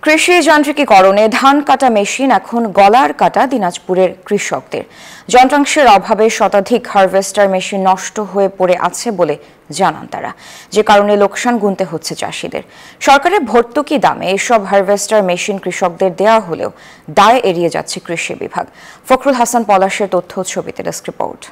কৃষি যান্ত্রিকীকরণে ধান কাটা মেশিন এখন গলার কাটা দিনাজপুরের কৃষকদের। যন্ত্রাংশের অভাবে শতাধিক হারভেস্টার মেশিন নষ্ট হয়ে পড়ে আছে বলে জানান তারা, যে কারণে লোকসান গুনতে হচ্ছে চাষিদের। সরকারের ভর্তুকি দামে এসব হারভেস্টার মেশিন কৃষকদের দেয়া হলেও দায় এড়িয়ে যাচ্ছে কৃষি বিভাগ। ফখরুল হাসান পলাশের তথ্য ছবিতে ডেস্ক রিপোর্ট।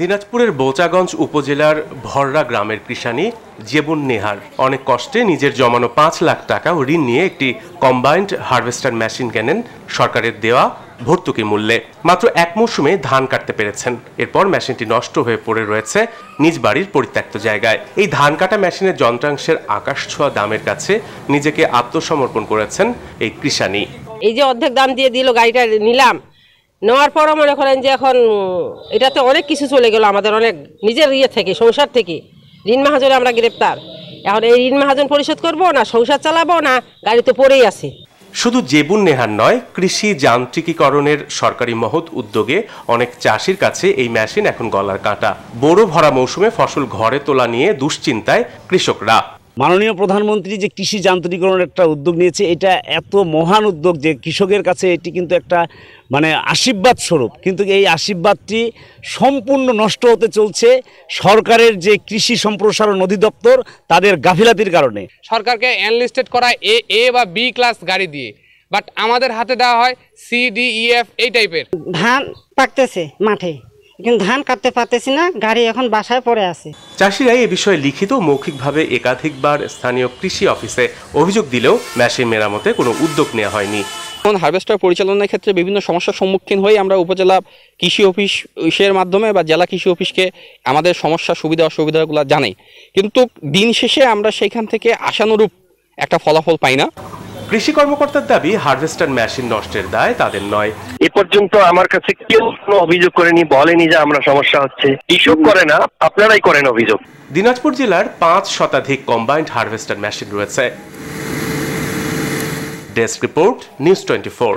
দিনাজপুরের বোচাগঞ্জ উপজেলার ভররা গ্রামের কৃষানী জেবুন নেহার অনেক কষ্টে নিজের জমানো ৫ লাখ টাকা ঋণ নিয়ে একটি কম্বাইন্ড হারভেস্টার মেশিন কেনেন সরকারের দেওয়া ভর্তুকি মূল্যে। মাত্র এক মৌসুমে ধান কাটতে পেরেছেন। এরপর মেশিনটি নষ্ট হয়ে পড়ে রয়েছে নিজ বাড়ির পরিত্যক্ত জায়গায়। এই ধান কাটা মেশিনের যন্ত্রাংশের আকাশ ছোঁয়া দামের কাছে নিজেকে আত্মসমর্পণ করেছেন এই কৃষানী। এই যে অর্ধেক দাম দিয়ে দিল, গাড়িটা নিলাম, নেওয়ার পরও মনে করেন যে এখন এটাতে অনেক কিছু চলে গেল আমাদের, অনেক নিজের থেকে সংসার থেকে ঋণ মাহাজনে আমরা গ্রেপ্তার। এখন এই ঋণ মাহাজন পরিশোধ করবো না, সংসার চালাবো না, গাড়ি তো পড়েই আছে। শুধু জেবুন নেহার নয়, কৃষি যান্ত্রিকীকরণের সরকারি মহৎ উদ্যোগে অনেক চাষির কাছে এই মেশিন এখন গলার কাঁটা। বোরো ভরা মৌসুমে ফসল ঘরে তোলা নিয়ে দুশ্চিন্তায় কৃষকরা। মাননীয় প্রধানমন্ত্রী যে কৃষি যান্ত্রিকীকরণের একটা উদ্যোগ নিয়েছে, এটা এত মহান উদ্যোগ যে কৃষকের কাছে এটি কিন্তু একটা আশীর্বাদ স্বরূপ। কিন্তু এই আশীর্বাদটি সম্পূর্ণ নষ্ট হতে চলছে সরকারের যে কৃষি সম্প্রসারণ অধিদপ্তর তাদের গাফিলাতির কারণে। সরকারকে এনলিস্টেড করা এ বা বি ক্লাস গাড়ি দিয়ে, বাট আমাদের হাতে দেওয়া হয় CDEF এই টাইপের। ধান পাকতেছে মাঠে, কিন্তু ধান কাটতে পারতেছি না, গাড়ি এখন বাসায় পড়ে আছে। চাষিরা এ বিষয়ে লিখিত মৌখিকভাবে একাধিকবার স্থানীয় কৃষি অফিসে অভিযোগ দিলেও মেশিন মেরামতে কোনো উদ্যোগ নেওয়া হয়নি। হারভেস্টার পরিচালনার ক্ষেত্রে বিভিন্ন সমস্যার সম্মুখীন হয়ে আমরা উপজেলা কৃষি অফিসের মাধ্যমে বা জেলা কৃষি অফিসকে আমাদের সমস্যা সুবিধা অসুবিধাগুলো জানাই, কিন্তু দিন শেষে আমরা সেখান থেকে আশানুরূপ একটা ফলাফল পাই না। কৃষি কর্মকর্তার দাবি, হারভেস্টার মেশিন নষ্টের দায় তাদের নয়। এ পর্যন্ত আমার কাছে কেউ কোনো অভিযোগ করেনি, বলেনি যে আমরা সমস্যা হচ্ছে। কৃষক করে না, আপনারাই করেন অভিযোগ। দিনাজপুর জেলার ৫ শতাধিক কম্বাইন্ড হারভেস্টার মেশিন রয়েছে। Desk report, news 24।